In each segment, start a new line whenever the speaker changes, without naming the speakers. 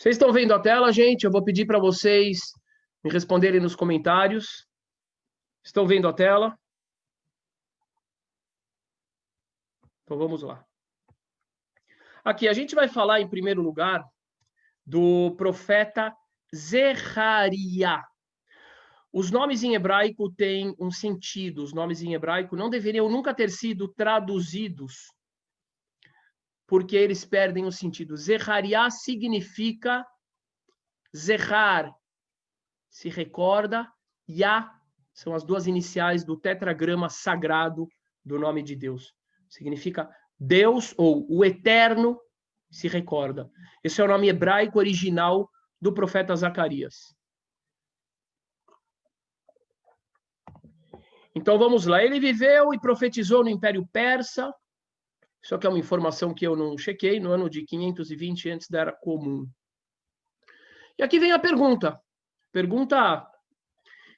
Vocês estão vendo a tela, gente? Eu vou pedir para vocês me responderem nos comentários. Estão vendo a tela? Então vamos lá. Aqui, a gente vai falar, em primeiro lugar, do profeta Zecharia. Os nomes em hebraico têm um sentido. Os nomes em hebraico não deveriam nunca ter sido traduzidos, porque eles perdem o sentido. Zecharia significa Zechar, se recorda, Yah são as duas iniciais do tetragrama sagrado do nome de Deus. Significa Deus ou o Eterno se recorda. Esse é o nome hebraico original do profeta Zacarias. Então vamos lá. Ele viveu e profetizou no Império Persa. Isso aqui é uma informação que eu não chequei, no ano de 520 antes da Era Comum. E aqui vem a pergunta. Pergunta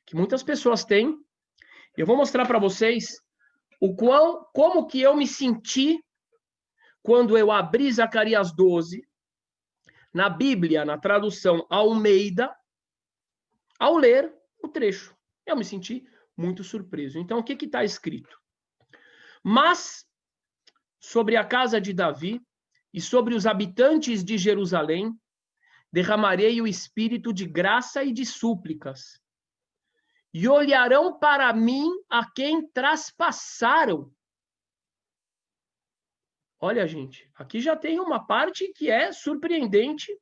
que muitas pessoas têm. Eu vou mostrar para vocês como que eu me senti quando eu abri Zacarias 12, na Bíblia, na tradução Almeida, ao ler o trecho. Eu me senti muito surpreso. Então, o que está escrito? Mas, sobre a casa de Davi e sobre os habitantes de Jerusalém, derramarei o espírito de graça e de súplicas. E olharão para mim a quem traspassaram. Olha, gente, aqui já tem uma parte que é surpreendente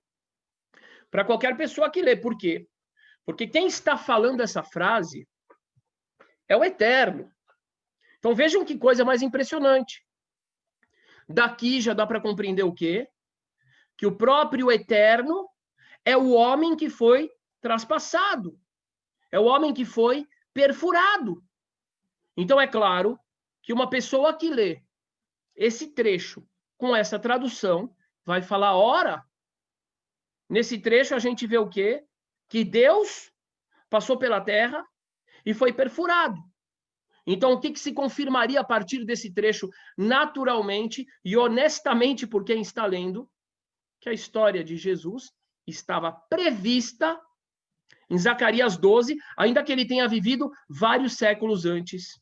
para qualquer pessoa que lê. Por quê? Porque quem está falando essa frase é o Eterno. Então vejam que coisa mais impressionante. Daqui já dá para compreender o quê? Que o próprio Eterno é o homem que foi traspassado. É o homem que foi perfurado. Então é claro que uma pessoa que lê esse trecho com essa tradução vai falar, ora, nesse trecho a gente vê o quê? Que Deus passou pela terra e foi perfurado. Então, o que se confirmaria a partir desse trecho naturalmente e honestamente por quem está lendo? Que a história de Jesus estava prevista em Zacarias 12, ainda que ele tenha vivido vários séculos antes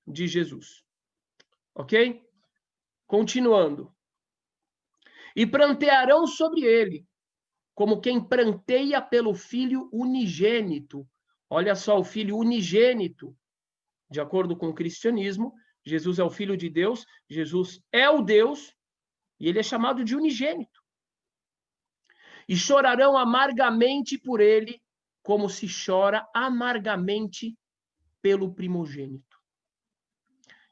de Jesus. Ok? Continuando. E prantearão sobre ele, como quem pranteia pelo filho unigênito. Olha só, o filho unigênito. De acordo com o cristianismo, Jesus é o Filho de Deus, Jesus é o Deus, e ele é chamado de unigênito. E chorarão amargamente por ele, como se chora amargamente pelo primogênito.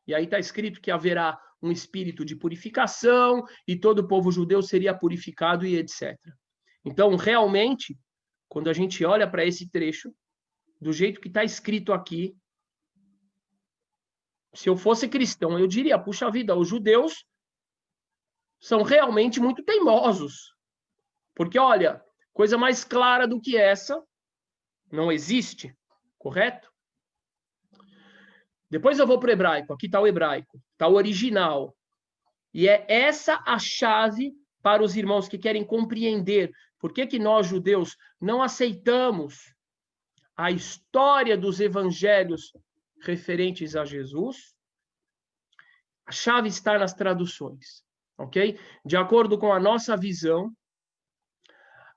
E aí está escrito que haverá um espírito de purificação, e todo o povo judeu seria purificado e etc. Então, realmente, quando a gente olha para esse trecho, do jeito que está escrito aqui, se eu fosse cristão, eu diria, puxa vida, os judeus são realmente muito teimosos. Porque, olha, coisa mais clara do que essa não existe, correto? Depois eu vou para o hebraico. Aqui está o hebraico, está o original. E é essa a chave para os irmãos que querem compreender por que nós, judeus, não aceitamos a história dos evangelhos referentes a Jesus. A chave está nas traduções, ok? De acordo com a nossa visão,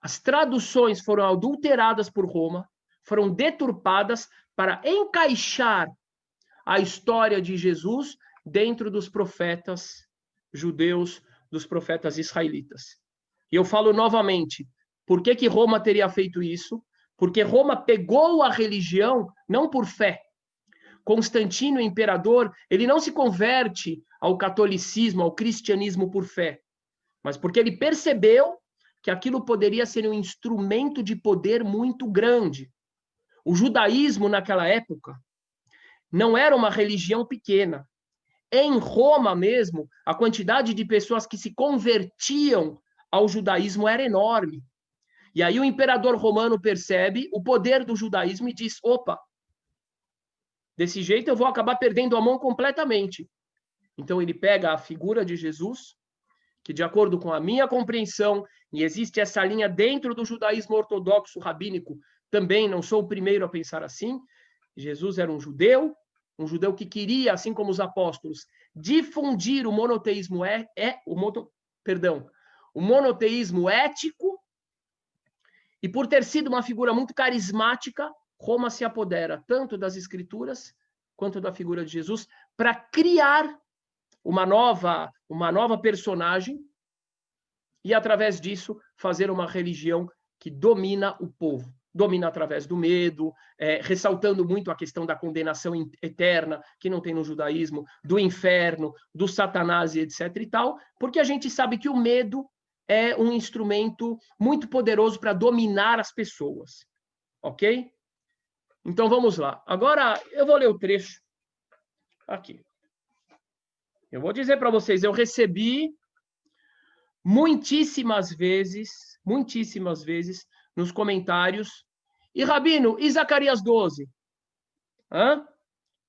as traduções foram adulteradas por Roma, foram deturpadas para encaixar a história de Jesus dentro dos profetas judeus, dos profetas israelitas. E eu falo novamente, por que Roma teria feito isso? Porque Roma pegou a religião não por fé. Constantino, o imperador, ele não se converte ao catolicismo, ao cristianismo por fé, mas porque ele percebeu que aquilo poderia ser um instrumento de poder muito grande. O judaísmo, naquela época, não era uma religião pequena. Em Roma mesmo, a quantidade de pessoas que se convertiam ao judaísmo era enorme. E aí o imperador romano percebe o poder do judaísmo e diz, opa, desse jeito eu vou acabar perdendo a mão completamente. Então ele pega a figura de Jesus que, de acordo com a minha compreensão, e existe essa linha dentro do judaísmo ortodoxo rabínico, também não sou o primeiro a pensar assim, Jesus era um judeu que queria, assim como os apóstolos, difundir o monoteísmo o monoteísmo ético, e por ter sido uma figura muito carismática, Roma se apodera tanto das escrituras quanto da figura de Jesus para criar uma nova personagem e, através disso, fazer uma religião que domina o povo. Domina através do medo, ressaltando muito a questão da condenação eterna, que não tem no judaísmo, do inferno, do Satanás e etc. e tal, porque a gente sabe que o medo é um instrumento muito poderoso para dominar as pessoas. Ok? Então, vamos lá. Agora, eu vou ler o trecho aqui. Eu vou dizer para vocês, eu recebi muitíssimas vezes, nos comentários, e Rabino, e Zacarias 12? Hã?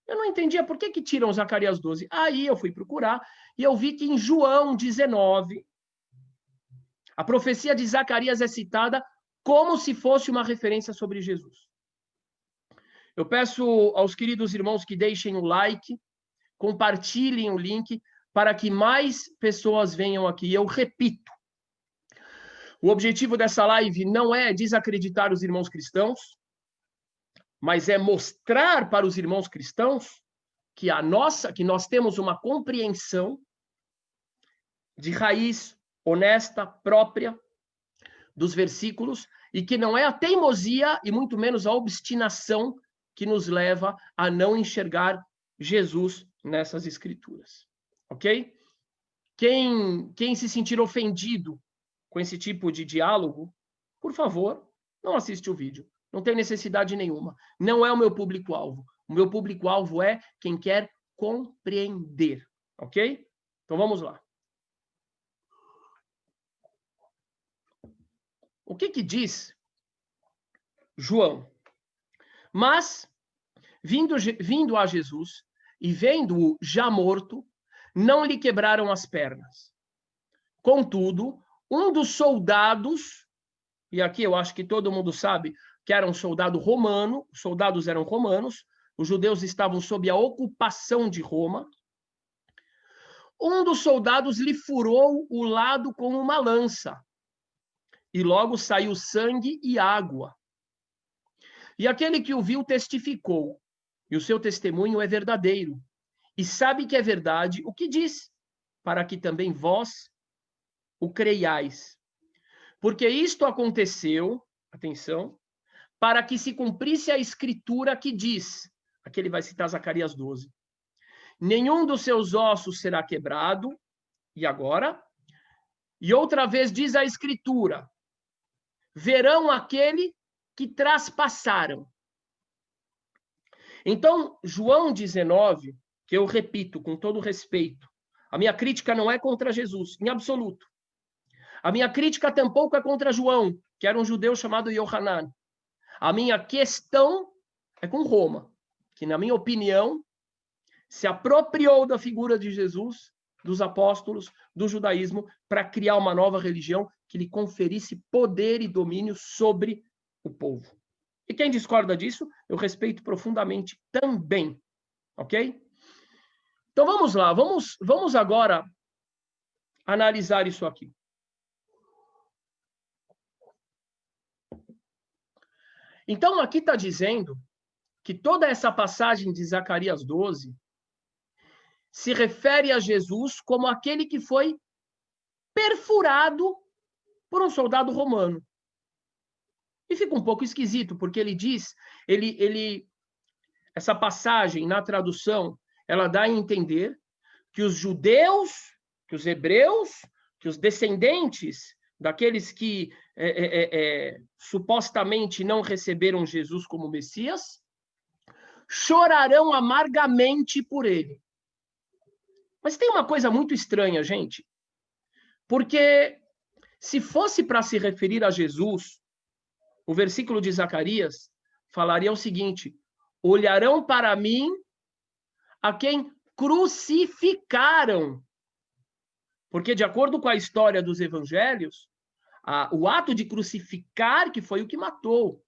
Eu não entendia por que tiram Zacarias 12. Aí eu fui procurar e eu vi que em João 19, a profecia de Zacarias é citada como se fosse uma referência sobre Jesus. Eu peço aos queridos irmãos que deixem o like, compartilhem o link para que mais pessoas venham aqui. Eu repito, o objetivo dessa live não é desacreditar os irmãos cristãos, mas é mostrar para os irmãos cristãos que nós temos uma compreensão de raiz honesta, própria dos versículos, e que não é a teimosia e muito menos a obstinação que nos leva a não enxergar Jesus nessas escrituras. Ok? Quem se sentir ofendido com esse tipo de diálogo, por favor, não assiste o vídeo. Não tem necessidade nenhuma. Não é o meu público-alvo. O meu público-alvo é quem quer compreender. Ok? Então vamos lá. O que diz João? Mas, vindo a Jesus e vendo-o já morto, não lhe quebraram as pernas. Contudo, um dos soldados, e aqui eu acho que todo mundo sabe que era um soldado romano, os soldados eram romanos, os judeus estavam sob a ocupação de Roma. Um dos soldados lhe furou o lado com uma lança, e logo saiu sangue e água. E aquele que o viu testificou, e o seu testemunho é verdadeiro, e sabe que é verdade o que diz, para que também vós o creiais. Porque isto aconteceu, atenção, para que se cumprisse a escritura que diz, aqui ele vai citar Zacarias 12, nenhum dos seus ossos será quebrado, e agora? E outra vez diz a escritura, verão aquele que traspassaram. Então, João 19, que eu repito com todo respeito, a minha crítica não é contra Jesus, em absoluto. A minha crítica tampouco é contra João, que era um judeu chamado Yohanan. A minha questão é com Roma, que, na minha opinião, se apropriou da figura de Jesus, dos apóstolos, do judaísmo, para criar uma nova religião que lhe conferisse poder e domínio sobre o povo. E quem discorda disso, eu respeito profundamente também. Ok? Então vamos lá, vamos agora analisar isso aqui. Então aqui está dizendo que toda essa passagem de Zacarias 12 se refere a Jesus como aquele que foi perfurado por um soldado romano. E fica um pouco esquisito, porque ele diz, essa passagem na tradução, ela dá a entender que os judeus, que os hebreus, que os descendentes daqueles que supostamente não receberam Jesus como Messias, chorarão amargamente por ele. Mas tem uma coisa muito estranha, gente, porque se fosse para se referir a Jesus, o versículo de Zacarias falaria o seguinte: olharão para mim a quem crucificaram. Porque, de acordo com a história dos evangelhos, o ato de crucificar que foi o que matou.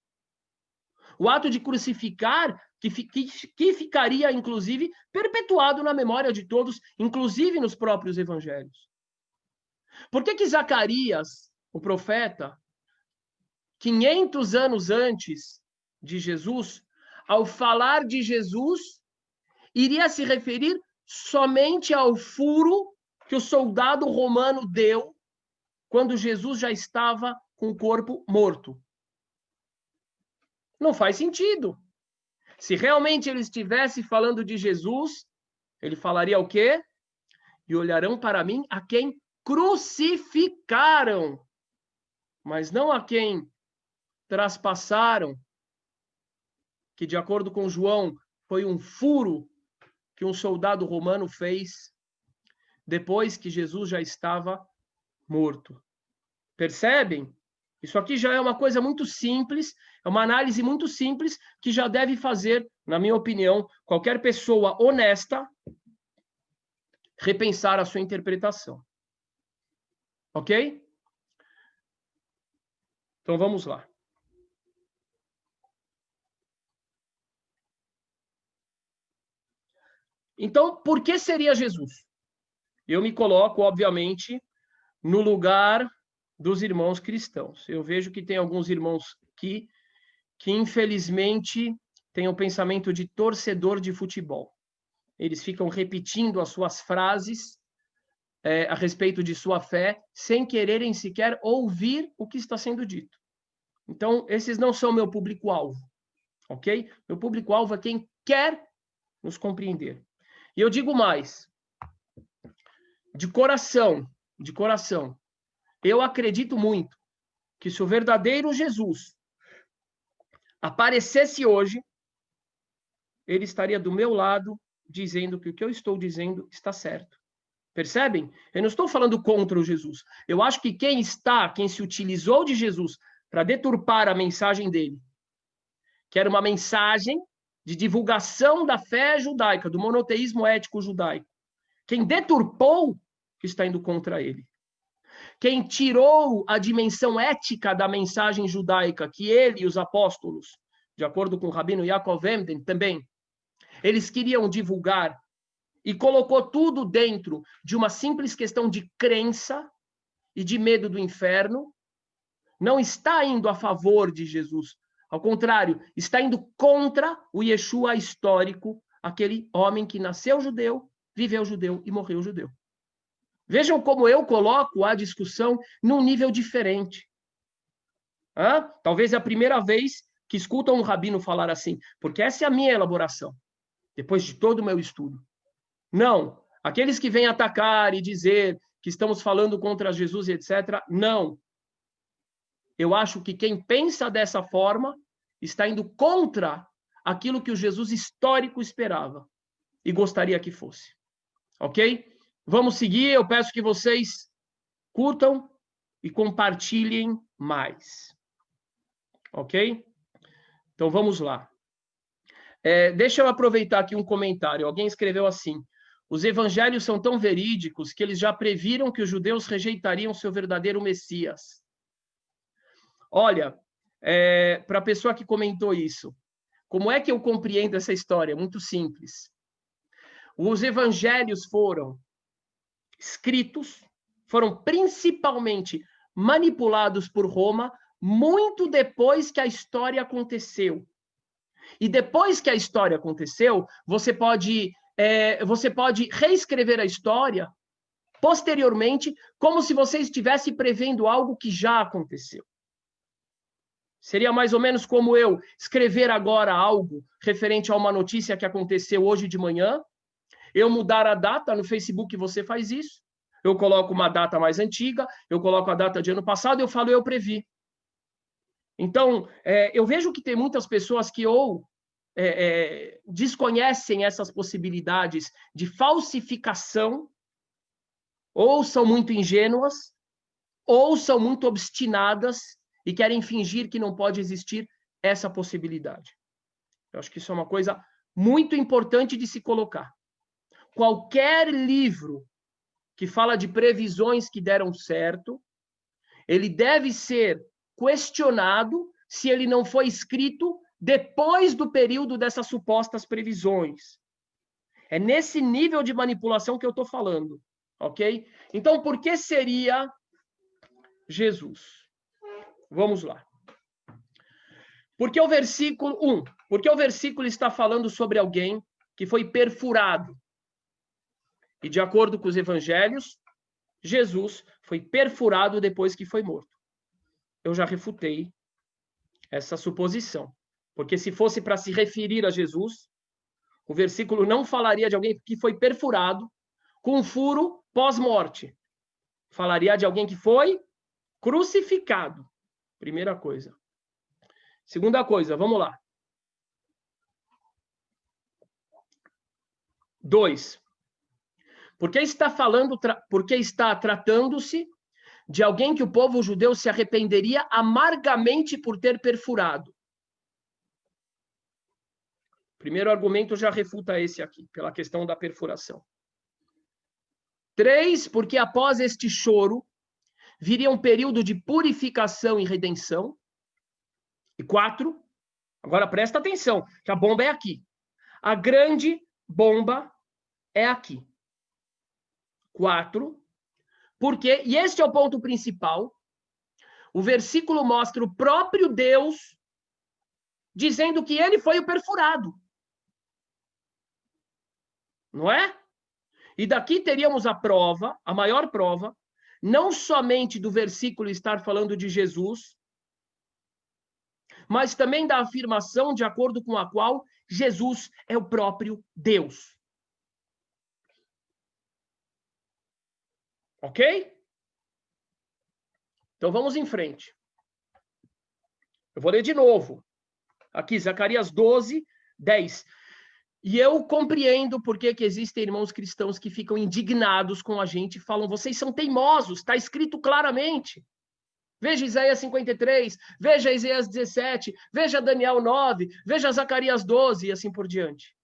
O ato de crucificar que ficaria, inclusive, perpetuado na memória de todos, inclusive nos próprios evangelhos. Por que Zacarias, o profeta, 500 anos antes de Jesus, ao falar de Jesus, iria se referir somente ao furo que o soldado romano deu quando Jesus já estava com o corpo morto? Não faz sentido. Se realmente ele estivesse falando de Jesus, ele falaria o quê? E olharão para mim a quem crucificaram, mas não a quem traspassaram, que, de acordo com João, foi um furo que um soldado romano fez depois que Jesus já estava morto. Percebem? Isso aqui já é uma coisa muito simples, é uma análise muito simples que já deve fazer, na minha opinião, qualquer pessoa honesta repensar a sua interpretação. Ok? Então vamos lá. Então, por que seria Jesus? Eu me coloco, obviamente, no lugar dos irmãos cristãos. Eu vejo que tem alguns irmãos que infelizmente, têm o pensamento de torcedor de futebol. Eles ficam repetindo as suas frases a respeito de sua fé, sem quererem sequer ouvir o que está sendo dito. Então, esses não são meu público-alvo, ok? Meu público-alvo é quem quer nos compreender. E eu digo mais, de coração, eu acredito muito que se o verdadeiro Jesus aparecesse hoje, ele estaria do meu lado, dizendo que o que eu estou dizendo está certo. Percebem? Eu não estou falando contra o Jesus. Eu acho que quem se utilizou de Jesus para deturpar a mensagem dele, que era uma mensagem de divulgação da fé judaica, do monoteísmo ético judaico, quem deturpou, que está indo contra ele. Quem tirou a dimensão ética da mensagem judaica, que ele e os apóstolos, de acordo com o rabino Yaakov Emden, também, eles queriam divulgar e colocou tudo dentro de uma simples questão de crença e de medo do inferno, não está indo a favor de Jesus. Ao contrário, está indo contra o Yeshua histórico, aquele homem que nasceu judeu, viveu judeu e morreu judeu. Vejam como eu coloco a discussão num nível diferente. Talvez é a primeira vez que escutam um rabino falar assim, porque essa é a minha elaboração, depois de todo o meu estudo. Não, aqueles que vêm atacar e dizer que estamos falando contra Jesus e etc., não. Eu acho que quem pensa dessa forma está indo contra aquilo que o Jesus histórico esperava e gostaria que fosse. Ok? Vamos seguir, eu peço que vocês curtam e compartilhem mais. Ok? Então vamos lá. Deixa eu aproveitar aqui um comentário. Alguém escreveu assim: os evangelhos são tão verídicos que eles já previram que os judeus rejeitariam seu verdadeiro Messias. Olha, para a pessoa que comentou isso, como é que eu compreendo essa história? Muito simples. Os evangelhos foram escritos, foram principalmente manipulados por Roma muito depois que a história aconteceu. E depois que a história aconteceu, você pode reescrever a história posteriormente, como se você estivesse prevendo algo que já aconteceu. Seria mais ou menos como eu escrever agora algo referente a uma notícia que aconteceu hoje de manhã, eu mudar a data, no Facebook você faz isso, eu coloco uma data mais antiga, eu coloco a data de ano passado, eu falo, eu previ. Então, eu vejo que tem muitas pessoas que desconhecem essas possibilidades de falsificação, ou são muito ingênuas, ou são muito obstinadas e querem fingir que não pode existir essa possibilidade. Eu acho que isso é uma coisa muito importante de se colocar. Qualquer livro que fala de previsões que deram certo, ele deve ser questionado se ele não foi escrito depois do período dessas supostas previsões. É nesse nível de manipulação que eu estou falando, ok? Então, por que seria Jesus? Vamos lá. Porque o versículo 1, porque o versículo está falando sobre alguém que foi perfurado. E de acordo com os evangelhos, Jesus foi perfurado depois que foi morto. Eu já refutei essa suposição. Porque se fosse para se referir a Jesus, o versículo não falaria de alguém que foi perfurado com um furo pós-morte. Falaria de alguém que foi crucificado. Primeira coisa. Segunda coisa, vamos lá. 2. Porque está tratando-se de alguém que o povo judeu se arrependeria amargamente por ter perfurado. Primeiro argumento já refuta esse aqui, pela questão da perfuração. 3, porque após este choro, viria um período de purificação e redenção. E 4, agora presta atenção, que a bomba é aqui. A grande bomba é aqui. 4, porque, e este é o ponto principal, o versículo mostra o próprio Deus dizendo que ele foi o perfurado. Não é? E daqui teríamos a prova, a maior prova, não somente do versículo estar falando de Jesus, mas também da afirmação de acordo com a qual Jesus é o próprio Deus. Ok? Então vamos em frente. Eu vou ler de novo. Aqui, Zacarias 12, 10. E eu compreendo por que existem irmãos cristãos que ficam indignados com a gente e falam, vocês são teimosos, está escrito claramente. Veja Isaías 53, veja Isaías 17, veja Daniel 9, veja Zacarias 12 e assim por diante.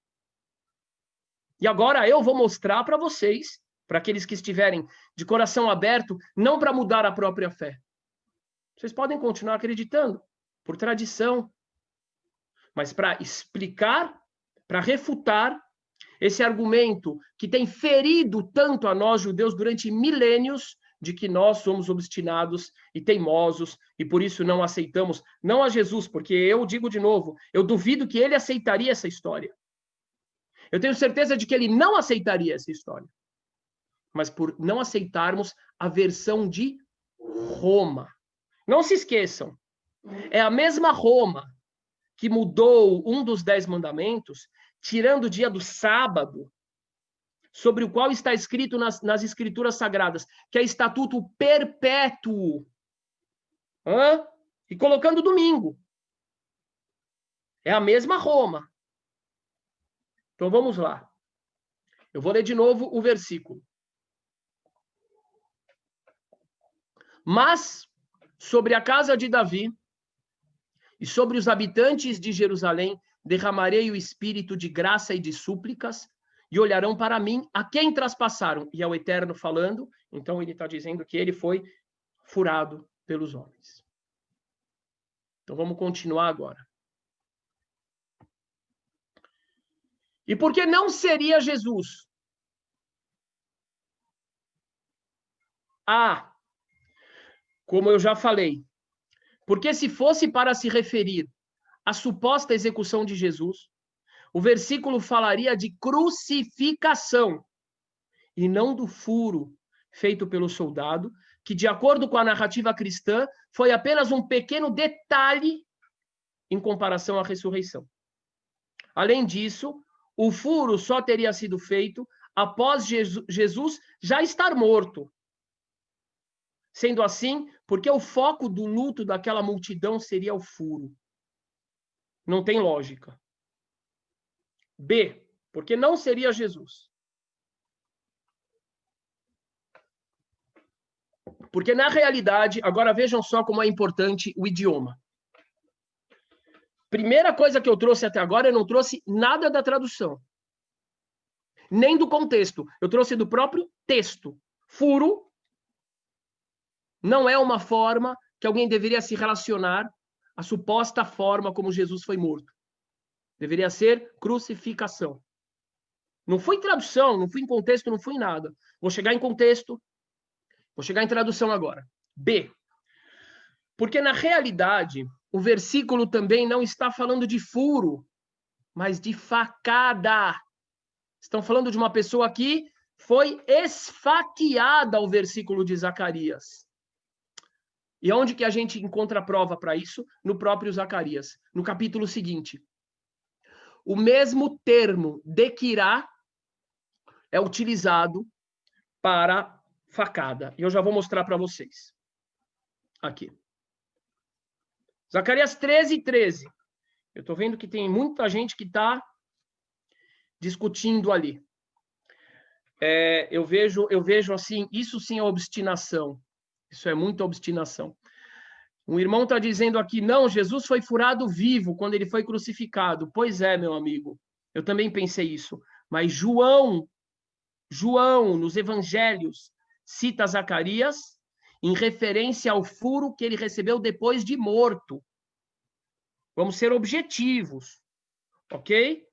E agora eu vou mostrar para vocês, para aqueles que estiverem de coração aberto, não para mudar a própria fé. Vocês podem continuar acreditando, por tradição, mas para explicar, para refutar esse argumento que tem ferido tanto a nós judeus durante milênios, de que nós somos obstinados e teimosos e por isso não aceitamos, não a Jesus, porque eu digo de novo, eu duvido que ele aceitaria essa história. Eu tenho certeza de que ele não aceitaria essa história. Mas por não aceitarmos a versão de Roma. Não se esqueçam, é a mesma Roma que mudou um dos 10 mandamentos, tirando o dia do sábado, sobre o qual está escrito nas escrituras sagradas, que é estatuto perpétuo. E colocando domingo. É a mesma Roma. Então vamos lá. Eu vou ler de novo o versículo. Mas sobre a casa de Davi e sobre os habitantes de Jerusalém derramarei o espírito de graça e de súplicas, e olharão para mim a quem traspassaram. E é o Eterno falando, então ele está dizendo que ele foi furado pelos homens. Então vamos continuar agora. E por que não seria Jesus? Como eu já falei, porque se fosse para se referir à suposta execução de Jesus, o versículo falaria de crucificação e não do furo feito pelo soldado, que, de acordo com a narrativa cristã, foi apenas um pequeno detalhe em comparação à ressurreição. Além disso, o furo só teria sido feito após Jesus já estar morto. Sendo assim, porque o foco do luto daquela multidão seria o furo. Não tem lógica. B, porque não seria Jesus. Porque, na realidade, agora vejam só como é importante o idioma. Primeira coisa que eu trouxe até agora, eu não trouxe nada da tradução. Nem do contexto. Eu trouxe do próprio texto. Furo não é uma forma que alguém deveria se relacionar à suposta forma como Jesus foi morto. Deveria ser crucificação. Não foi tradução, não foi em contexto, não foi em nada. Vou chegar em contexto, vou chegar em tradução agora. B. Porque, na realidade, o versículo também não está falando de furo, mas de facada. Estão falando de uma pessoa que foi esfaqueada, o versículo de Zacarias. E onde que a gente encontra a prova para isso? No próprio Zacarias, no capítulo seguinte. O mesmo termo dequirá é utilizado para facada. E eu já vou mostrar para vocês. Aqui. Zacarias 13:13. Eu estou vendo que tem muita gente que está discutindo ali. Eu vejo assim, isso sim é obstinação. Isso é muita obstinação. Um irmão está dizendo aqui, não, Jesus foi furado vivo quando ele foi crucificado. Pois é, meu amigo, eu também pensei isso. Mas João, nos evangelhos, cita Zacarias em referência ao furo que ele recebeu depois de morto. Vamos ser objetivos, ok?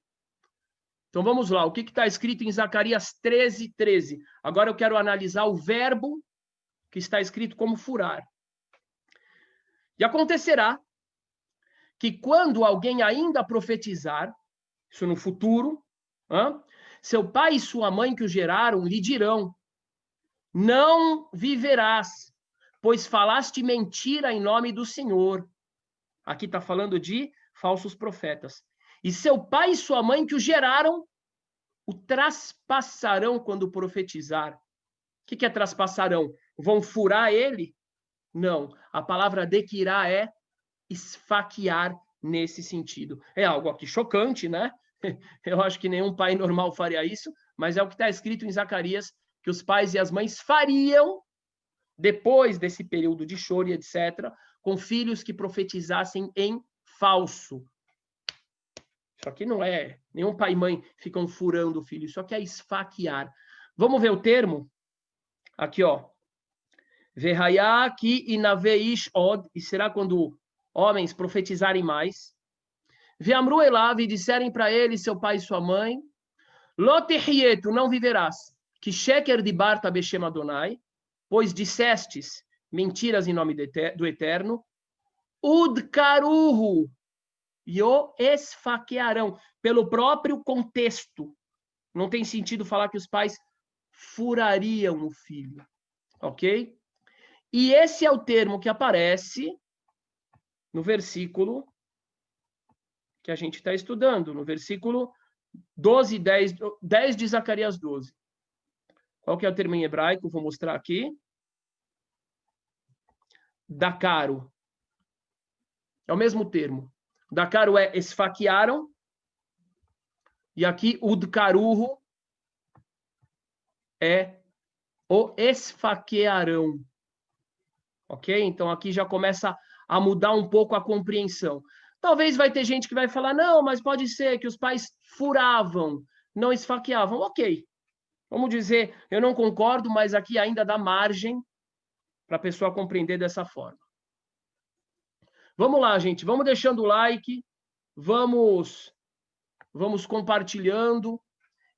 Então vamos lá, o que está escrito em Zacarias 13:13? Agora eu quero analisar o verbo que está escrito como furar. E acontecerá que quando alguém ainda profetizar, isso no futuro, seu pai e sua mãe que o geraram lhe dirão: não viverás, pois falaste mentira em nome do Senhor. Aqui está falando de falsos profetas. E seu pai e sua mãe que o geraram o traspassarão quando profetizar. O que é traspassarão? Vão furar ele? Não. A palavra dequirá é esfaquear nesse sentido. É algo aqui chocante, né? Eu acho que nenhum pai normal faria isso, mas é o que está escrito em Zacarias, que os pais e as mães fariam depois desse período de choro e etc., com filhos que profetizassem em falso. Isso aqui não é... Nenhum pai e mãe ficam furando o filho. Isso aqui é esfaquear. Vamos ver o termo? Aqui, ó. Verraiá ki inaveish od. E será quando homens profetizarem mais. Veamru elav, e disserem para ele, seu pai e sua mãe. Lotehietu, não viverás. Que sheker de barta beshem Adonai. Pois dissestes mentiras em nome do Eterno. Udkaruhu. E o esfaquearão, pelo próprio contexto. Não tem sentido falar que os pais furariam o filho, ok? E esse é o termo que aparece no versículo que a gente está estudando, no versículo 12, 10 de Zacarias 12. Qual que é o termo em hebraico? Vou mostrar aqui. Dakaro. É o mesmo termo. Dakaro é esfaquearam. E aqui, udkaruhu é o esfaquearão. Ok? Então, aqui já começa a mudar um pouco a compreensão. Talvez vai ter gente que vai falar, não, mas pode ser que os pais furavam, não esfaqueavam. Ok. Vamos dizer, eu não concordo, mas aqui ainda dá margem para a pessoa compreender dessa forma. Vamos lá, gente. Vamos deixando o like. Vamos compartilhando.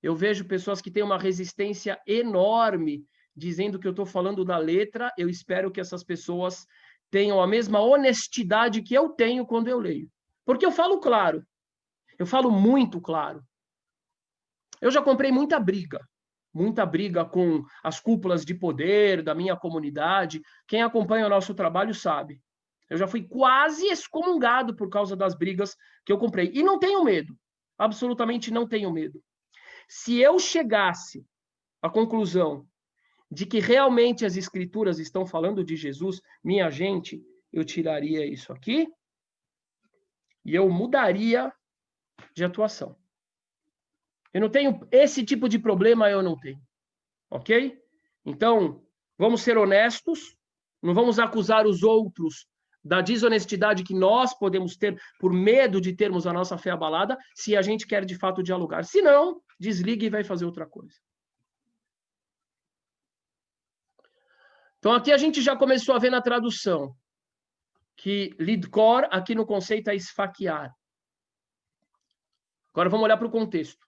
Eu vejo pessoas que têm uma resistência enorme dizendo que eu estou falando da letra. Eu espero que essas pessoas tenham a mesma honestidade que eu tenho quando eu leio. Porque eu falo claro. Eu falo muito claro. Eu já comprei muita briga com as cúpulas de poder da minha comunidade. Quem acompanha o nosso trabalho sabe. Eu já fui quase excomungado por causa das brigas que eu comprei. E não tenho medo. Absolutamente não tenho medo. Se eu chegasse à conclusão de que realmente as escrituras estão falando de Jesus, minha gente, eu tiraria isso aqui e eu mudaria de atuação. Eu não tenho esse tipo de problema, eu não tenho. Ok? Então, vamos ser honestos, não vamos acusar os outros da desonestidade que nós podemos ter por medo de termos a nossa fé abalada, se a gente quer de fato dialogar. Se não, desligue e vai fazer outra coisa. Então, aqui a gente já começou a ver na tradução que lidkor, aqui no conceito, é esfaquear. Agora vamos olhar para o contexto.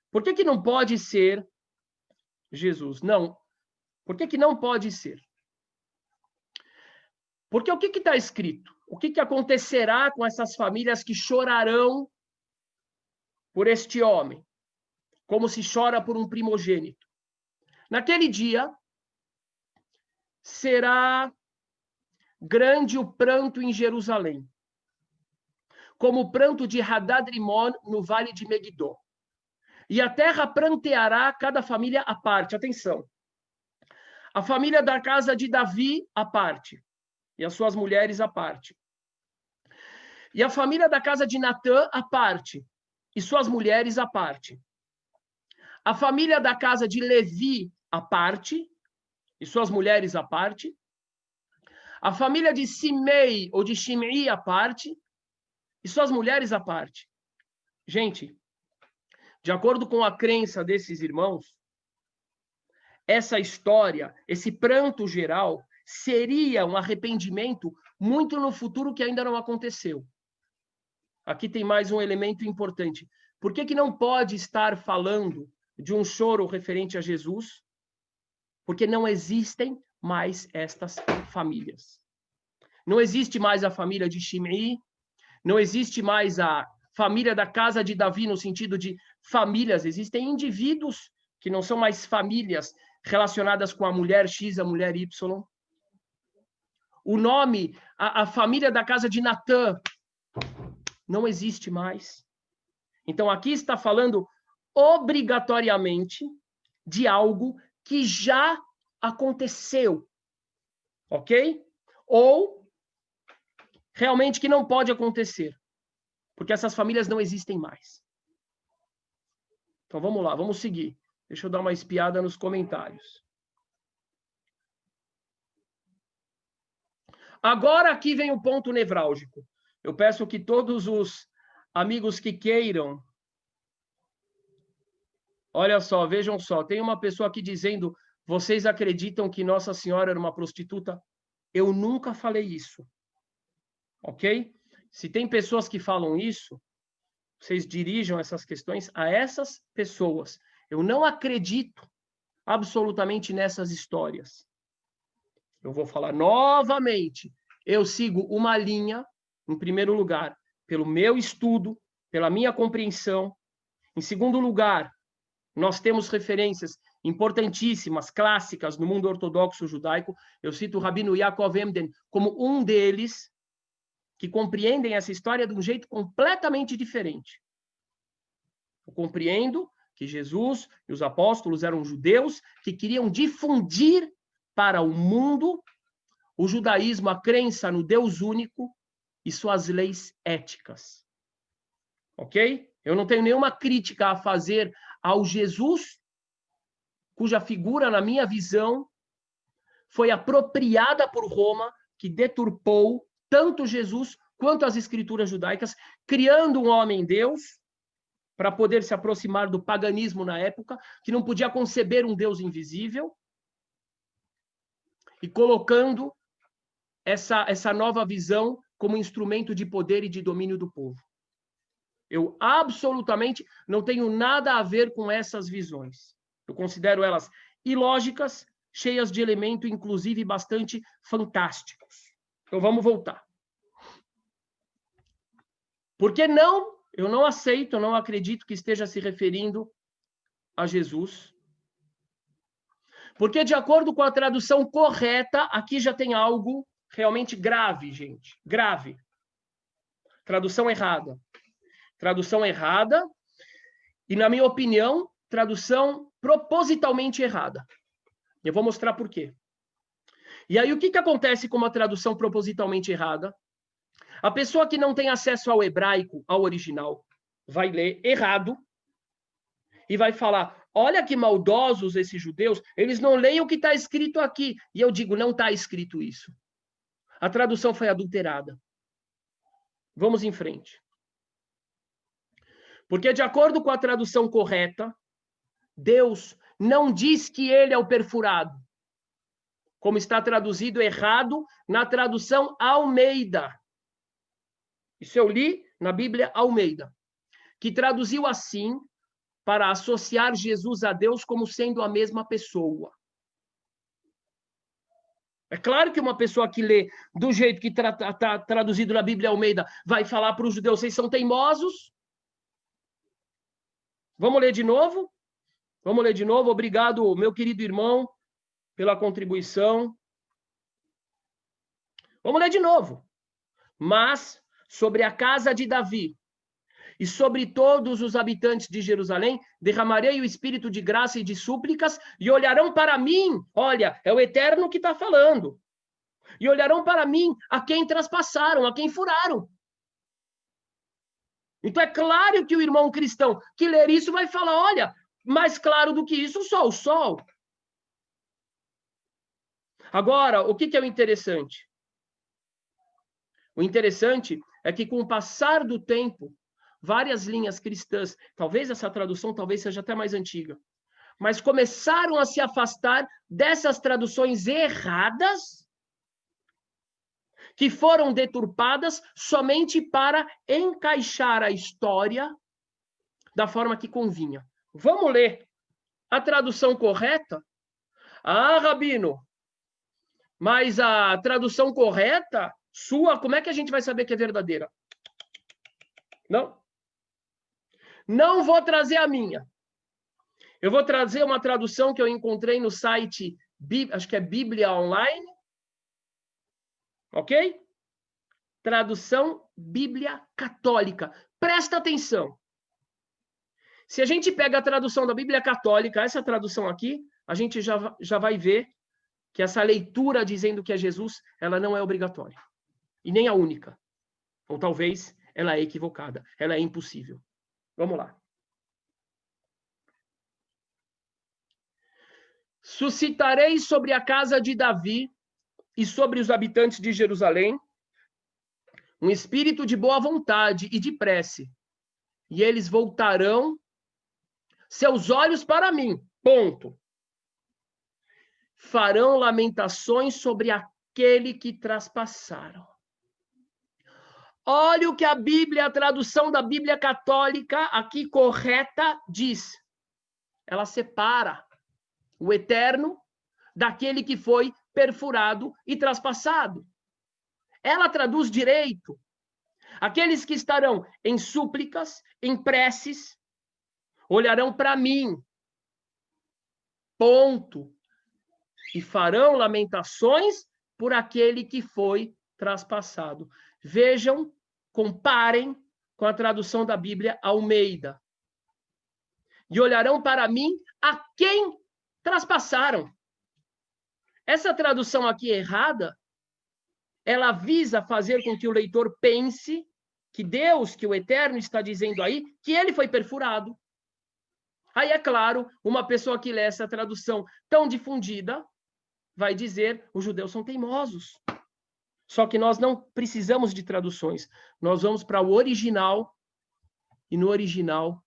Por que não pode ser Jesus? Não. Por que não pode ser? Porque o que está escrito? O que acontecerá com essas famílias que chorarão por este homem? Como se chora por um primogênito. Naquele dia, será grande o pranto em Jerusalém, como o pranto de Hadad-rimon no vale de Megiddo. E a terra pranteará cada família à parte. Atenção. A família da casa de Davi à parte, e as suas mulheres à parte. E a família da casa de Natã à parte, e suas mulheres à parte. A família da casa de Levi à parte, e suas mulheres à parte. A família de Simei ou de Shimei à parte, e suas mulheres à parte. Gente, de acordo com a crença desses irmãos, essa história, esse pranto geral, seria um arrependimento muito no futuro que ainda não aconteceu. Aqui tem mais um elemento importante. Por que não pode estar falando de um choro referente a Jesus? Porque não existem mais estas famílias. Não existe mais a família de Shimei, não existe mais a família da casa de Davi no sentido de famílias. Existem indivíduos que não são mais famílias relacionadas com a mulher X, a mulher Y. O nome, a família da casa de Natã, não existe mais. Então, aqui está falando obrigatoriamente de algo que já aconteceu, ok? Ou realmente que não pode acontecer, porque essas famílias não existem mais. Então, vamos lá, vamos seguir. Deixa eu dar uma espiada nos comentários. Agora aqui vem o ponto nevrálgico. Eu peço que todos os amigos que queiram... Olha só, vejam só. Tem uma pessoa aqui dizendo: vocês acreditam que Nossa Senhora era uma prostituta? Eu nunca falei isso. Ok? Se tem pessoas que falam isso, vocês dirijam essas questões a essas pessoas. Eu não acredito absolutamente nessas histórias. Eu vou falar novamente. Eu sigo uma linha, em primeiro lugar, pelo meu estudo, pela minha compreensão. Em segundo lugar, nós temos referências importantíssimas, clássicas, no mundo ortodoxo judaico. Eu cito o Rabino Yaakov Emden como um deles, que compreendem essa história de um jeito completamente diferente. Eu compreendo que Jesus e os apóstolos eram judeus que queriam difundir para o mundo o judaísmo, a crença no Deus único e suas leis éticas. Ok? Eu não tenho nenhuma crítica a fazer ao Jesus, cuja figura, na minha visão, foi apropriada por Roma, que deturpou tanto Jesus quanto as escrituras judaicas, criando um homem-deus para poder se aproximar do paganismo na época, que não podia conceber um Deus invisível, e colocando essa nova visão como instrumento de poder e de domínio do povo. Eu absolutamente não tenho nada a ver com essas visões. Eu considero elas ilógicas, cheias de elementos, inclusive, bastante fantásticos. Então, vamos voltar. Porque não, eu não aceito, eu não acredito que esteja se referindo a Jesus. Porque, de acordo com a tradução correta, aqui já tem algo realmente grave, gente. Grave. Tradução errada. Tradução errada e, na minha opinião, tradução propositalmente errada. Eu vou mostrar por quê. E aí, o que acontece com uma tradução propositalmente errada? A pessoa que não tem acesso ao hebraico, ao original, vai ler errado e vai falar: olha que maldosos esses judeus, eles não leem o que está escrito aqui. E eu digo, não está escrito isso. A tradução foi adulterada. Vamos em frente. Porque, de acordo com a tradução correta, Deus não diz que ele é o perfurado, como está traduzido errado na tradução Almeida. Isso eu li na Bíblia Almeida, que traduziu assim para associar Jesus a Deus como sendo a mesma pessoa. É claro que uma pessoa que lê do jeito que está traduzido na Bíblia Almeida vai falar para os judeus, vocês são teimosos. Vamos ler de novo? Vamos ler de novo. Obrigado, meu querido irmão, pela contribuição. Vamos ler de novo. Mas sobre a casa de Davi e sobre todos os habitantes de Jerusalém, derramarei o espírito de graça e de súplicas, e olharão para mim. Olha, é o Eterno que está falando. E olharão para mim a quem traspassaram, a quem furaram. Então é claro que o irmão cristão que ler isso vai falar, olha, mais claro do que isso, só o sol. Agora, o que é o interessante? O interessante é que com o passar do tempo, várias linhas cristãs, talvez essa tradução talvez seja até mais antiga, mas começaram a se afastar dessas traduções erradas que foram deturpadas somente para encaixar a história da forma que convinha. Vamos ler a tradução correta? Ah, Rabino, mas a tradução correta, sua, como é que a gente vai saber que é verdadeira? Não. Não vou trazer a minha. Eu vou trazer uma tradução que eu encontrei no site, acho que é Bíblia Online. Ok? Tradução Bíblia Católica. Presta atenção. Se a gente pega a tradução da Bíblia Católica, essa tradução aqui, a gente já vai ver que essa leitura dizendo que é Jesus, ela não é obrigatória. E nem a única. Ou talvez ela é equivocada. Ela é impossível. Vamos lá. Suscitarei sobre a casa de Davi e sobre os habitantes de Jerusalém um espírito de boa vontade e de prece. E eles voltarão seus olhos para mim. Ponto. Farão lamentações sobre aquele que traspassaram. Olha o que a Bíblia, a tradução da Bíblia Católica, aqui correta, diz. Ela separa o eterno daquele que foi perfurado e traspassado. Ela traduz direito. Aqueles que estarão em súplicas, em preces, olharão para mim. Ponto. E farão lamentações por aquele que foi traspassado. Vejam, comparem com a tradução da Bíblia Almeida. E olharão para mim a quem traspassaram. Essa tradução aqui errada, ela visa fazer com que o leitor pense que Deus, que o Eterno está dizendo aí, que ele foi perfurado. Aí, é claro, uma pessoa que lê essa tradução tão difundida vai dizer, os judeus são teimosos. Só que nós não precisamos de traduções. Nós vamos para o original, e no original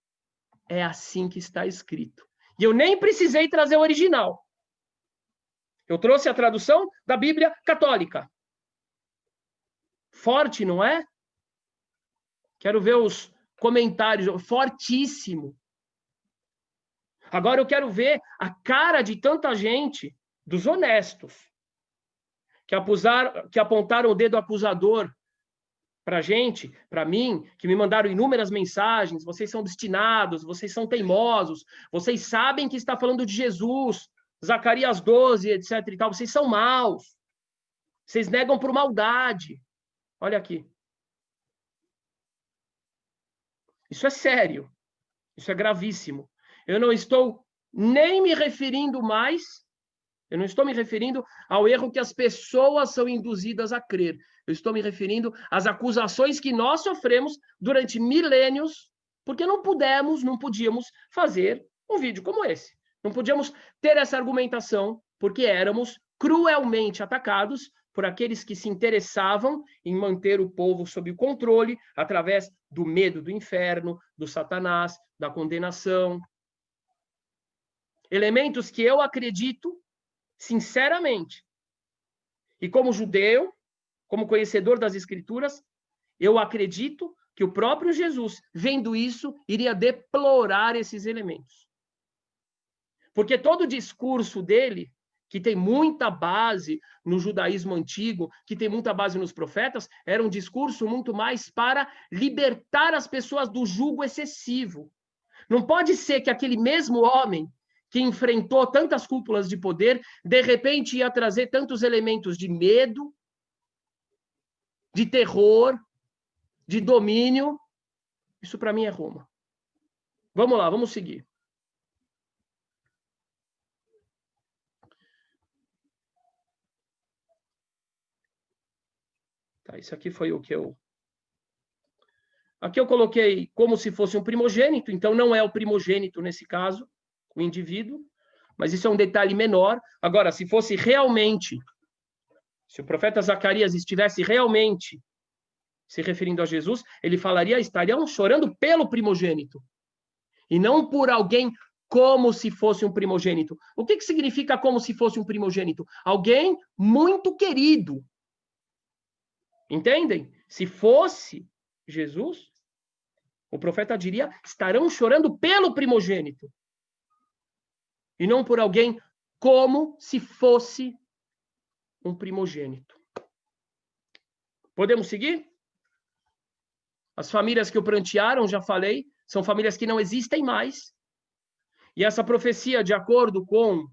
é assim que está escrito. E eu nem precisei trazer o original. Eu trouxe a tradução da Bíblia Católica. Forte, não é? Quero ver os comentários. Fortíssimo. Agora eu quero ver a cara de tanta gente, dos honestos, que apontaram o dedo acusador para a gente, para mim, que me mandaram inúmeras mensagens. Vocês são destinados, vocês são teimosos, vocês sabem que está falando de Jesus, Zacarias 12, etc. e tal. Vocês são maus. Vocês negam por maldade. Olha aqui. Isso é sério. Isso é gravíssimo. Eu não estou nem me referindo mais, eu não estou me referindo ao erro que as pessoas são induzidas a crer. Eu estou me referindo às acusações que nós sofremos durante milênios, porque não podíamos fazer um vídeo como esse. Não podíamos ter essa argumentação, porque éramos cruelmente atacados por aqueles que se interessavam em manter o povo sob o controle através do medo do inferno, do Satanás, da condenação. Elementos que eu acredito, sinceramente, E como judeu, como conhecedor das Escrituras, eu acredito que o próprio Jesus, vendo isso, iria deplorar esses elementos. Porque todo o discurso dele, que tem muita base no judaísmo antigo, que tem muita base nos profetas, era um discurso muito mais para libertar as pessoas do jugo excessivo. Não pode ser que aquele mesmo homem que enfrentou tantas cúpulas de poder, de repente ia trazer tantos elementos de medo, de terror, de domínio. Isso para mim é Roma. Vamos lá, vamos seguir. Tá, isso aqui foi o que eu... Aqui eu coloquei como se fosse um primogênito, então não é o primogênito nesse caso, o indivíduo, mas isso é um detalhe menor. Agora, se fosse realmente, se o profeta Zacarias estivesse realmente se referindo a Jesus, ele falaria, estariam chorando pelo primogênito, e não por alguém como se fosse um primogênito. O que significa como se fosse um primogênito? Alguém muito querido. Entendem? Se fosse Jesus, o profeta diria, estarão chorando pelo primogênito, e não por alguém como se fosse um primogênito. Podemos seguir? As famílias que o prantearam, já falei, são famílias que não existem mais. E essa profecia, de acordo com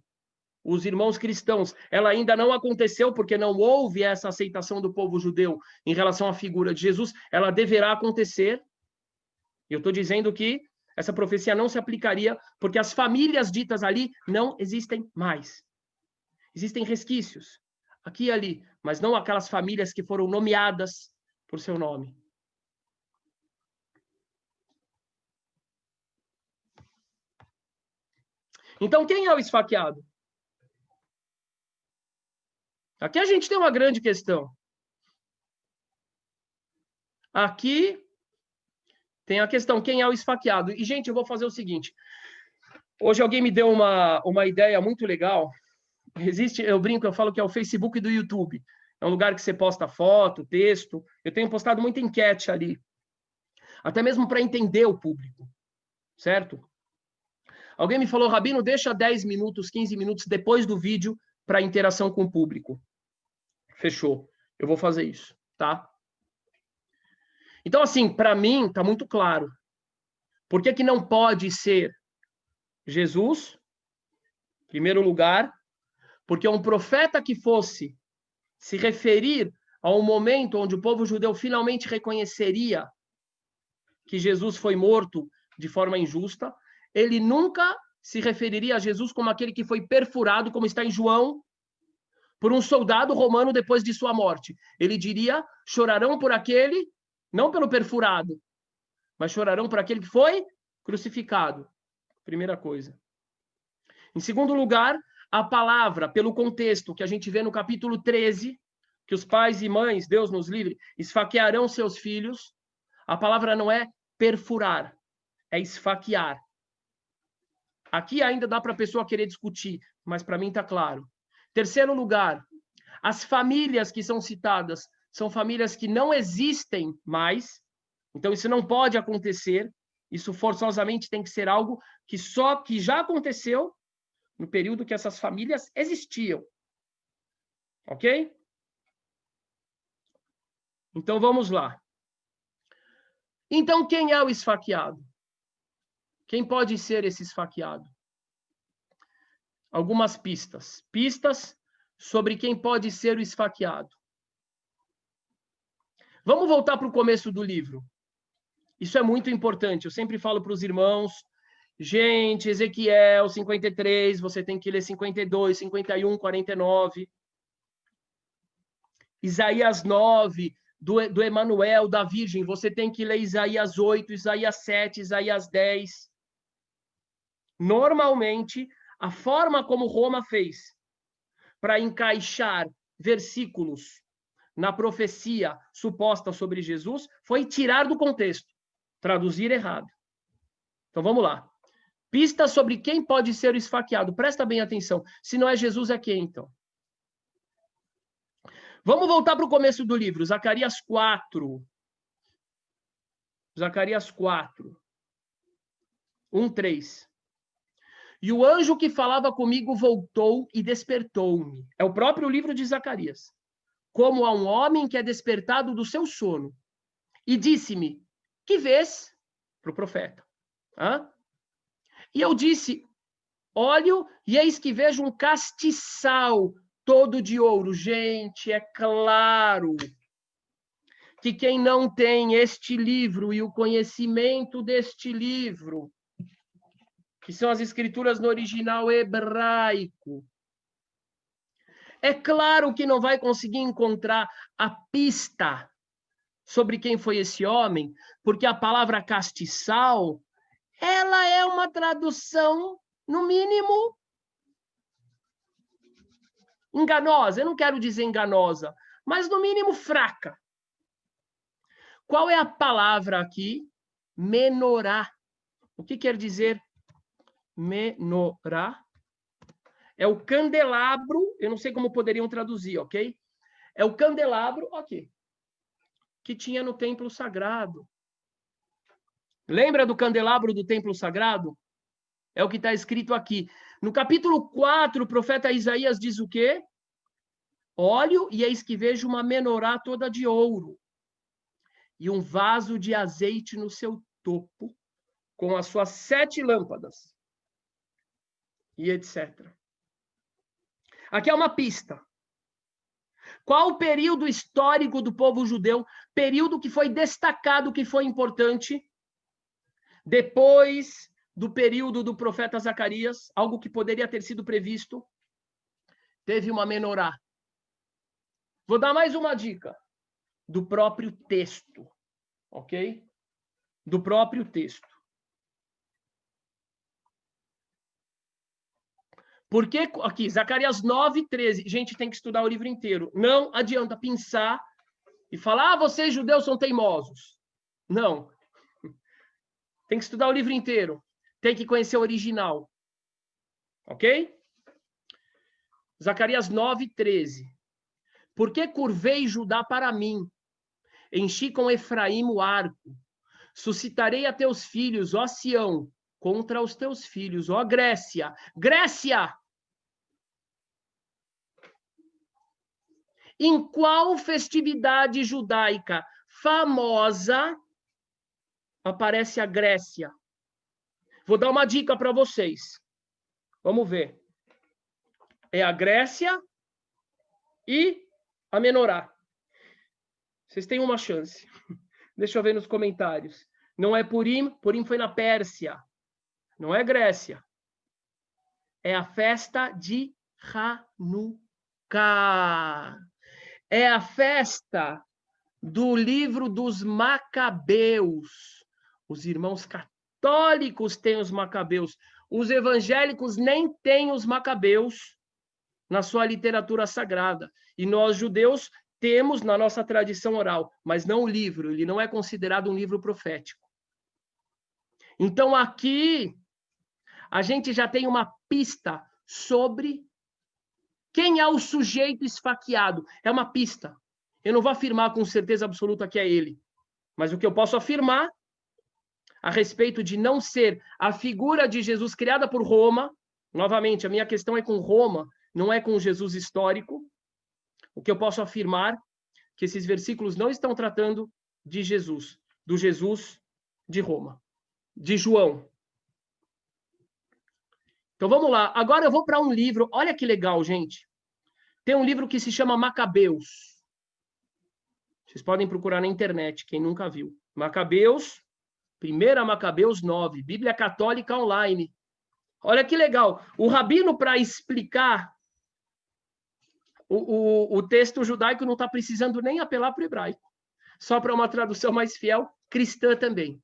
os irmãos cristãos, ela ainda não aconteceu, porque não houve essa aceitação do povo judeu em relação à figura de Jesus. Ela deverá acontecer. Eu estou dizendo que essa profecia não se aplicaria, porque as famílias ditas ali não existem mais. Existem resquícios, aqui e ali, mas não aquelas famílias que foram nomeadas por seu nome. Então, quem é o esfaqueado? Aqui a gente tem uma grande questão. Aqui tem a questão, quem é o esfaqueado? E, gente, eu vou fazer o seguinte. Hoje alguém me deu uma ideia muito legal. Existe, eu brinco, eu falo que é o Facebook do YouTube. É um lugar que você posta foto, texto. Eu tenho postado muita enquete ali. Até mesmo para entender o público. Certo? Alguém me falou, Rabino, deixa 10 minutos, 15 minutos depois do vídeo para interação com o público. Fechou. Eu vou fazer isso, tá? Então, assim, para mim, está muito claro. Por que não pode ser Jesus? Em primeiro lugar, porque um profeta que fosse se referir a um momento onde o povo judeu finalmente reconheceria que Jesus foi morto de forma injusta, ele nunca se referiria a Jesus como aquele que foi perfurado, como está em João, por um soldado romano depois de sua morte. Ele diria, chorarão por aquele, não pelo perfurado, mas chorarão por aquele que foi crucificado. Primeira coisa. Em segundo lugar, a palavra, pelo contexto que a gente vê no capítulo 13, que os pais e mães, Deus nos livre, esfaquearão seus filhos, a palavra não é perfurar, é esfaquear. Aqui ainda dá para a pessoa querer discutir, mas para mim está claro. Terceiro lugar, as famílias que são citadas são famílias que não existem mais, então isso não pode acontecer, isso forçosamente tem que ser algo que já aconteceu no período que essas famílias existiam. Ok? Então vamos lá. Então quem é o esfaqueado? Quem pode ser esse esfaqueado? Algumas pistas. Pistas sobre quem pode ser o esfaqueado. Vamos voltar para o começo do livro. Isso é muito importante. Eu sempre falo para os irmãos, gente, Ezequiel 53, você tem que ler 52, 51, 49. Isaías 9, do Emanuel, da Virgem, você tem que ler Isaías 8, Isaías 7, Isaías 10. Normalmente, a forma como Roma fez para encaixar versículos na profecia suposta sobre Jesus foi tirar do contexto, traduzir errado. Então vamos lá. Pistas sobre quem pode ser o esfaqueado. Presta bem atenção. Se não é Jesus, é quem então? Vamos voltar para o começo do livro, Zacarias 4. Zacarias 4. 1:3. E o anjo que falava comigo voltou e despertou-me. É o próprio livro de Zacarias. Como a um homem que é despertado do seu sono. E disse-me, que vês? Para o profeta. Hã? E eu disse, olho e eis que vejo um castiçal todo de ouro. Gente, é claro que quem não tem este livro e o conhecimento deste livro, que são as escrituras no original hebraico, é claro que não vai conseguir encontrar a pista sobre quem foi esse homem, porque a palavra castiçal, ela é uma tradução, no mínimo, enganosa. Eu não quero dizer enganosa, mas no mínimo fraca. Qual é a palavra aqui? Menorá. O que quer dizer menorá? É o candelabro, eu não sei como poderiam traduzir, ok? É o candelabro, ok, que tinha no templo sagrado. Lembra do candelabro do templo sagrado? É o que está escrito aqui. No capítulo 4, o profeta Isaías diz o quê? Olho e eis que vejo uma menorá toda de ouro e um vaso de azeite no seu topo, com as suas 7 lâmpadas, e etc. Aqui é uma pista. Qual o período histórico do povo judeu? Período que foi destacado, que foi importante, depois do período do profeta Zacarias, algo que poderia ter sido previsto, teve uma menorá. Vou dar mais uma dica do próprio texto, ok? Do próprio texto. Porque aqui, Zacarias 9:13, gente, tem que estudar o livro inteiro. Não adianta pensar e falar, vocês judeus são teimosos. Não. Tem que estudar o livro inteiro. Tem que conhecer o original. Ok? Zacarias 9:13. Por que curvei Judá para mim? Enchi com Efraim o arco. Suscitarei a teus filhos, ó Sião, contra os teus filhos, ó Grécia. Grécia! Em qual festividade judaica famosa aparece a Grécia? Vou dar uma dica para vocês. Vamos ver. É a Grécia e a Menorá. Vocês têm uma chance. Deixa eu ver nos comentários. Não é Purim, Purim foi na Pérsia. Não é Grécia. É a festa de Hanukkah. É a festa do livro dos Macabeus. Os irmãos católicos têm os Macabeus. Os evangélicos nem têm os Macabeus na sua literatura sagrada. E nós, judeus, temos na nossa tradição oral, mas não o livro. Ele não é considerado um livro profético. Então, aqui, a gente já tem uma pista sobre quem é o sujeito esfaqueado. É uma pista. Eu não vou afirmar com certeza absoluta que é ele. Mas o que eu posso afirmar a respeito de não ser a figura de Jesus criada por Roma, novamente, a minha questão é com Roma, não é com Jesus histórico. O que eu posso afirmar que esses versículos não estão tratando de Jesus, do Jesus de Roma, de João. Então vamos lá. Agora eu vou para um livro. Olha que legal, gente. Tem um livro que se chama Macabeus. Vocês podem procurar na internet, quem nunca viu. Macabeus, 1 Macabeus 9, Bíblia Católica Online. Olha que legal. O rabino, para explicar o texto judaico, não está precisando nem apelar para o hebraico. Só para uma tradução mais fiel, cristã também.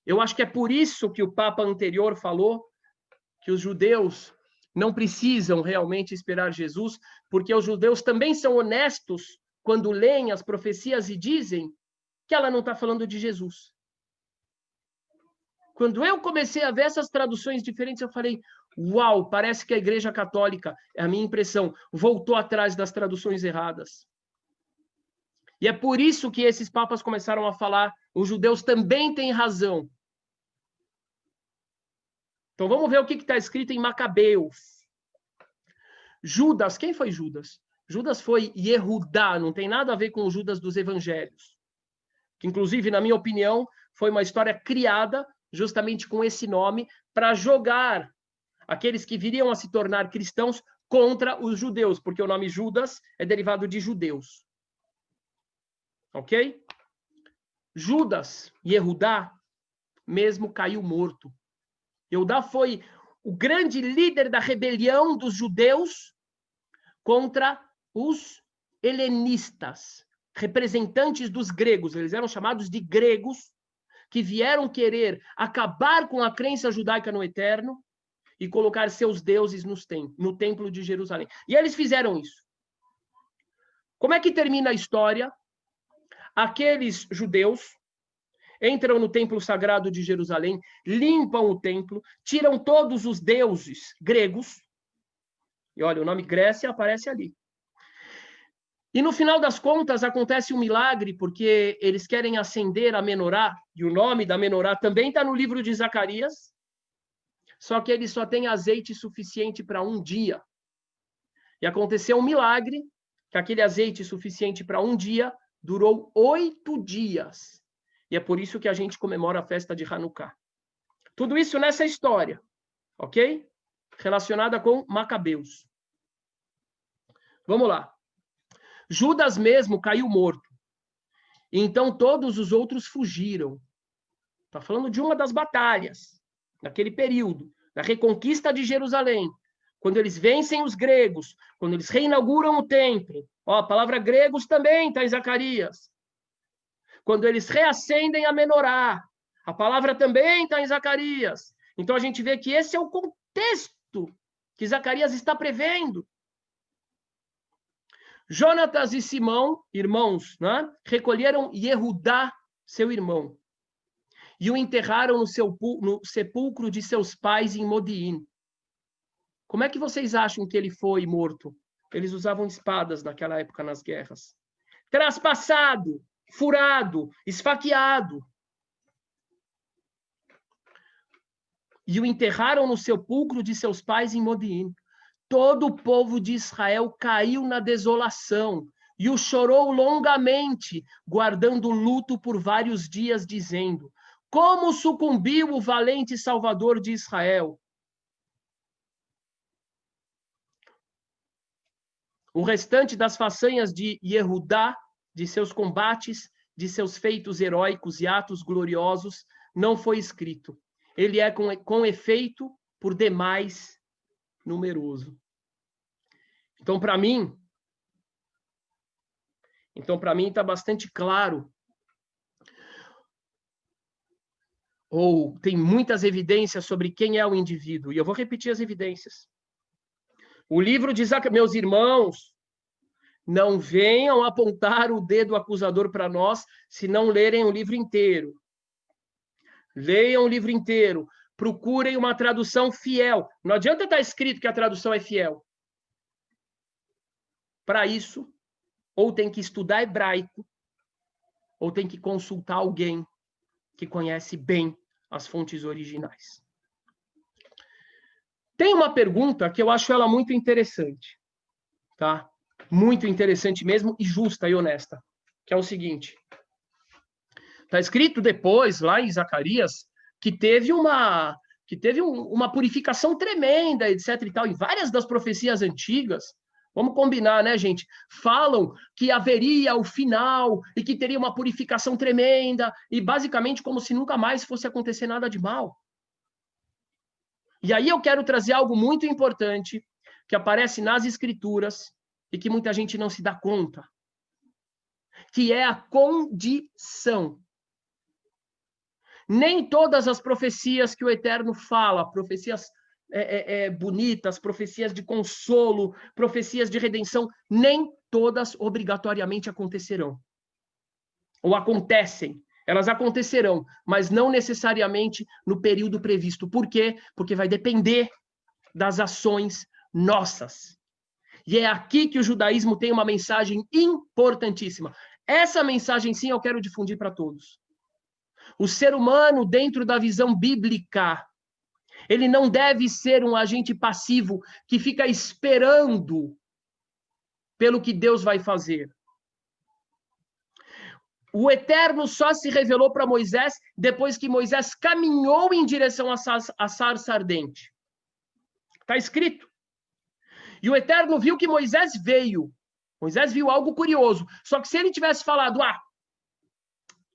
Eu acho que é por isso que o Papa anterior falou que os judeus não precisam realmente esperar Jesus, porque os judeus também são honestos quando leem as profecias e dizem que ela não está falando de Jesus. Quando eu comecei a ver essas traduções diferentes, eu falei, Uau, parece que a Igreja Católica, é a minha impressão, voltou atrás das traduções erradas. E é por isso que esses papas começaram a falar, os judeus também têm razão. Então vamos ver o que está escrito em Macabeus. Judas, quem foi Judas? Judas foi Yehudá, não tem nada a ver com o Judas dos Evangelhos. Que, inclusive, na minha opinião, foi uma história criada justamente com esse nome para jogar aqueles que viriam a se tornar cristãos contra os judeus, porque o nome Judas é derivado de judeus. Ok? Judas, Yehudá, mesmo caiu morto. Yehudá foi o grande líder da rebelião dos judeus contra os helenistas, representantes dos gregos. Eles eram chamados de gregos, que vieram querer acabar com a crença judaica no eterno e colocar seus deuses no templo de Jerusalém. E eles fizeram isso. Como é que termina a história? Aqueles judeus entram no templo sagrado de Jerusalém, limpam o templo, tiram todos os deuses gregos, e olha, o nome Grécia aparece ali. E no final das contas acontece um milagre, porque eles querem acender a menorá, e o nome da menorá também está no livro de Zacarias, só que eles só têm azeite suficiente para um dia. E aconteceu um milagre, que aquele azeite suficiente para um dia durou 8 dias. E é por isso que a gente comemora a festa de Hanukkah. Tudo isso nessa história, ok? Relacionada com Macabeus. Vamos lá. Judas mesmo caiu morto. E então todos os outros fugiram. Está falando de uma das batalhas, naquele período, da reconquista de Jerusalém. Quando eles vencem os gregos, quando eles reinauguram o templo. Ó, a palavra gregos também está em Zacarias. Quando eles reacendem a menorá. A palavra também está em Zacarias. Então a gente vê que esse é o contexto que Zacarias está prevendo. Jonatas e Simão, irmãos, né, recolheram Yehudá, seu irmão, e o enterraram no sepulcro de seus pais em Modiim. Como é que vocês acham que ele foi morto? Eles usavam espadas naquela época nas guerras. Traspassado, furado, esfaqueado. E o enterraram no sepulcro de seus pais em Modiim. Todo o povo de Israel caiu na desolação e o chorou longamente, guardando luto por vários dias, dizendo: como sucumbiu o valente Salvador de Israel? O restante das façanhas de Yehudá, de seus combates, de seus feitos heróicos e atos gloriosos, não foi escrito. Ele é, com efeito, por demais numeroso. Então, para mim está bastante claro, ou tem muitas evidências sobre quem é o indivíduo, e eu vou repetir as evidências. O livro de Zacarias, meus irmãos, não venham apontar o dedo acusador para nós se não lerem o livro inteiro. Leiam o livro inteiro. Procurem uma tradução fiel. Não adianta estar escrito que a tradução é fiel. Para isso, ou tem que estudar hebraico, ou tem que consultar alguém que conhece bem as fontes originais. Tem uma pergunta que eu acho ela muito interessante, tá? Muito interessante mesmo, e justa e honesta, que é o seguinte. Está escrito depois, lá em Zacarias, que teve uma purificação tremenda, etc. e tal. Em várias das profecias antigas, vamos combinar, né, gente? Falam que haveria o final e que teria uma purificação tremenda, e basicamente como se nunca mais fosse acontecer nada de mal. E aí eu quero trazer algo muito importante que aparece nas Escrituras e que muita gente não se dá conta, que é a condição. Nem todas as profecias que o Eterno fala, profecias bonitas, profecias de consolo, profecias de redenção, nem todas obrigatoriamente acontecerão. Ou acontecem. Elas acontecerão, mas não necessariamente no período previsto. Por quê? Porque vai depender das ações nossas. E é aqui que o judaísmo tem uma mensagem importantíssima. Essa mensagem, sim, eu quero difundir para todos. O ser humano, dentro da visão bíblica, ele não deve ser um agente passivo que fica esperando pelo que Deus vai fazer. O Eterno só se revelou para Moisés depois que Moisés caminhou em direção à sarça ardente. Está escrito. E o Eterno viu que Moisés veio. Moisés viu algo curioso. Só que se ele tivesse falado,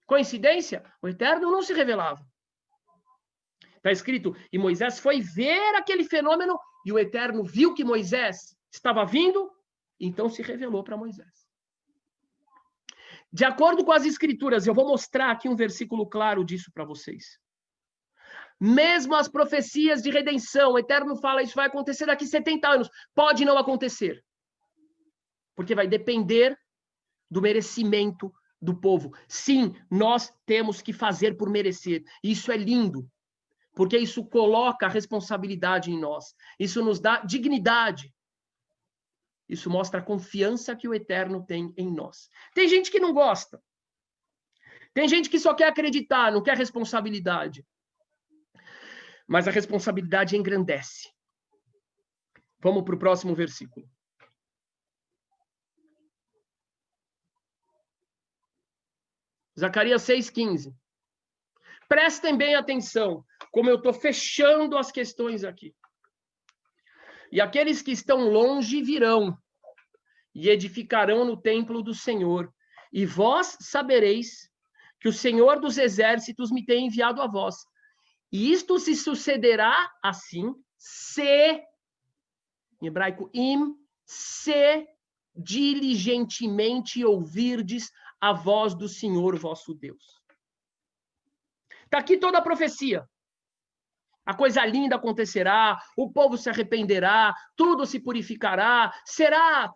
coincidência, o Eterno não se revelava. Está escrito, e Moisés foi ver aquele fenômeno, e o Eterno viu que Moisés estava vindo, então se revelou para Moisés. De acordo com as Escrituras, eu vou mostrar aqui um versículo claro disso para vocês. Mesmo as profecias de redenção, o Eterno fala, isso vai acontecer daqui 70 anos. Pode não acontecer. Porque vai depender do merecimento do povo. Sim, nós temos que fazer por merecer. Isso é lindo. Porque isso coloca a responsabilidade em nós. Isso nos dá dignidade. Isso mostra a confiança que o Eterno tem em nós. Tem gente que não gosta. Tem gente que só quer acreditar, não quer responsabilidade. Mas a responsabilidade engrandece. Vamos para o próximo versículo. Zacarias 6,15. Prestem bem atenção, como eu estou fechando as questões aqui. E aqueles que estão longe virão, e edificarão no templo do Senhor. E vós sabereis que o Senhor dos exércitos me tem enviado a vós. E isto se sucederá assim, se, em hebraico, se diligentemente ouvirdes a voz do Senhor vosso Deus. Está aqui toda a profecia. A coisa linda acontecerá, o povo se arrependerá, tudo se purificará, será...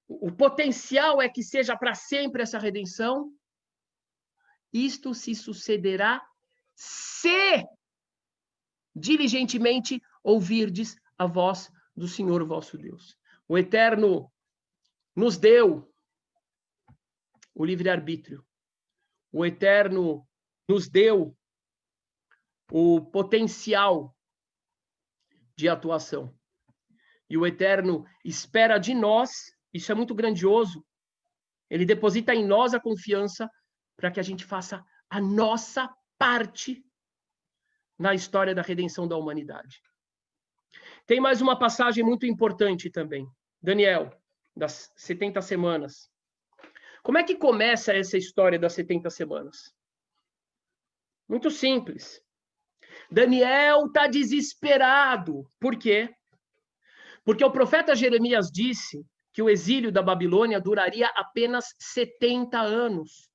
O potencial é que seja para sempre essa redenção. Isto se sucederá se diligentemente ouvirdes a voz do Senhor vosso Deus. O Eterno nos deu o livre-arbítrio. O Eterno nos deu o potencial de atuação. E o Eterno espera de nós, isso é muito grandioso, ele deposita em nós a confiança para que a gente faça a nossa parte na história da redenção da humanidade. Tem mais uma passagem muito importante também. Daniel, das 70 semanas. Como é que começa essa história das 70 semanas? Muito simples. Daniel está desesperado. Por quê? Porque o profeta Jeremias disse que o exílio da Babilônia duraria apenas 70 anos.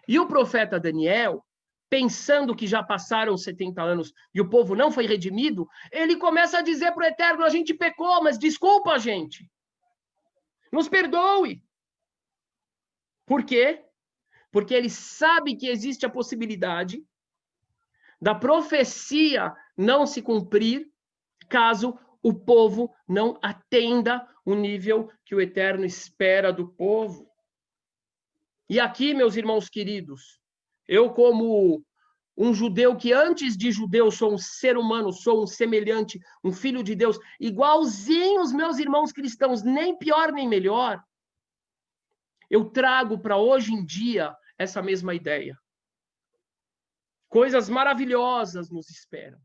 E o profeta Daniel, pensando que já passaram 70 anos e o povo não foi redimido, ele começa a dizer para o Eterno, a gente pecou, mas desculpa a gente. Nos perdoe. Por quê? Porque ele sabe que existe a possibilidade da profecia não se cumprir caso o povo não atenda o nível que o Eterno espera do povo. E aqui, meus irmãos queridos, eu como um judeu que antes de judeu sou um ser humano, sou um semelhante, um filho de Deus, igualzinho os meus irmãos cristãos, nem pior nem melhor, eu trago para hoje em dia essa mesma ideia. Coisas maravilhosas nos esperam.